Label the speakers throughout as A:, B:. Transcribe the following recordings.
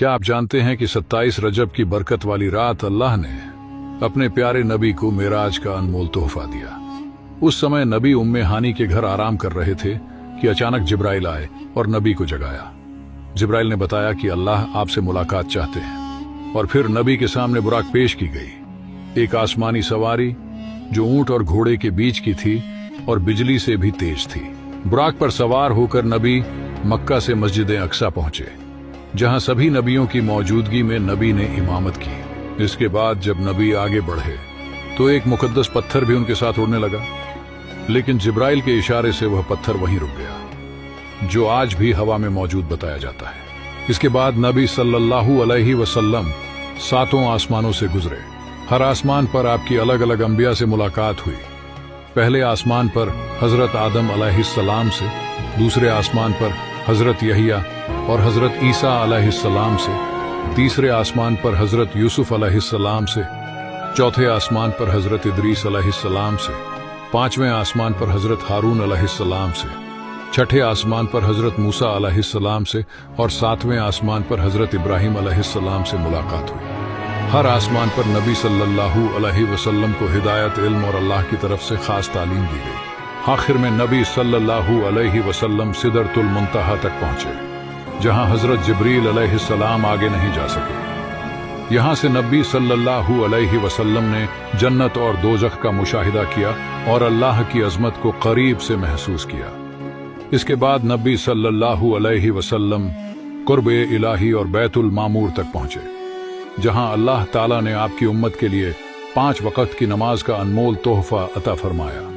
A: क्या आप जानते हैं कि 27 रजब की बरकत वाली रात अल्लाह ने अपने प्यारे नबी को मेराज का अनमोल तोहफा दिया। उस समय नबी उम्मे हानी के घर आराम कर रहे थे कि अचानक जिब्राइल आए और नबी को जगाया। जिब्राइल ने बताया कि अल्लाह आपसे मुलाकात चाहते हैं और फिर नबी के सामने बुराक पेश की गई, एक आसमानी सवारी जो ऊंट और घोड़े के बीच की थी और बिजली से भी तेज थी। बुराक पर सवार होकर नबी मक्का से मस्जिद अक्सा पहुंचे, जहां सभी नबियों की मौजूदगी में नबी ने इमामत की। इसके बाद जब नबी आगे बढ़े तो एक मुकद्दस पत्थर भी उनके साथ उड़ने लगा, लेकिन जिब्राइल के इशारे से वह पत्थर वहीं रुक गया, जो आज भी हवा में मौजूद बताया जाता है। इसके बाद नबी सल्लल्लाहु अलैहि वसल्लम 7 आसमानों से गुजरे। हर आसमान पर आपकी अलग अलग अंबिया से मुलाकात हुई। पहले आसमान पर हजरत आदम अलैहिस्सलाम से, दूसरे आसमान पर हजरत यहिया और हजरत ईसा अलैहिस्सलाम से, तीसरे आसमान पर हजरत यूसुफ अलैहिस्सलाम से, चौथे आसमान पर हजरत इदरीस अलैहिस्सलाम से, पांचवें आसमान पर हजरत हारून अलैहिस्सलाम से, छठे आसमान पर हजरत मूसा अलैहिस्सलाम से और 7वें आसमान पर हजरत इब्राहिम अलैहिस्सलाम से मुलाकात हुई। हर आसमान पर नबी सल्लल्लाहु अलैहि वसल्लम को हिदायत, इल्म और अल्लाह की तरफ से खास तालीम दी गई। आखिर में नबी सल्लल्लाहु अलैहि वसल्लम सिदरतुल मुंतहा तक पहुंचे, जहां हजरत जिब्रील अलैहिस्सलाम आगे नहीं जा सके। यहां से नबी सल्लल्लाहु अलैहि वसल्लम ने जन्नत और दोजख का मुशाहिदा किया और अल्लाह की अजमत को करीब से महसूस किया। इसके बाद नबी सल्लल्लाहु अलैहि वसल्लम कुर्बे इलाही और बैतुल मामूर तक पहुंचे, जहां अल्लाह ताला ने आपकी उम्मत के लिए 5 वक़्त की नमाज का अनमोल तोहफा अता फरमाया।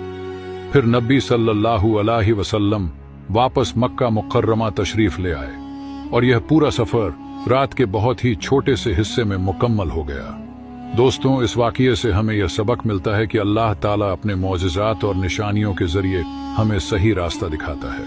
A: फिर नबी सल्लल्लाहु अलैहि वसल्लम वापस मक्का मुकर्रमा तशरीफ ले आए और यह पूरा सफर रात के बहुत ही छोटे से हिस्से में मुकम्मल हो गया। दोस्तों, इस वाक़ये से हमें यह सबक मिलता है कि अल्लाह ताला अपने मौजिज़ात और निशानियों के जरिए हमें सही रास्ता दिखाता है।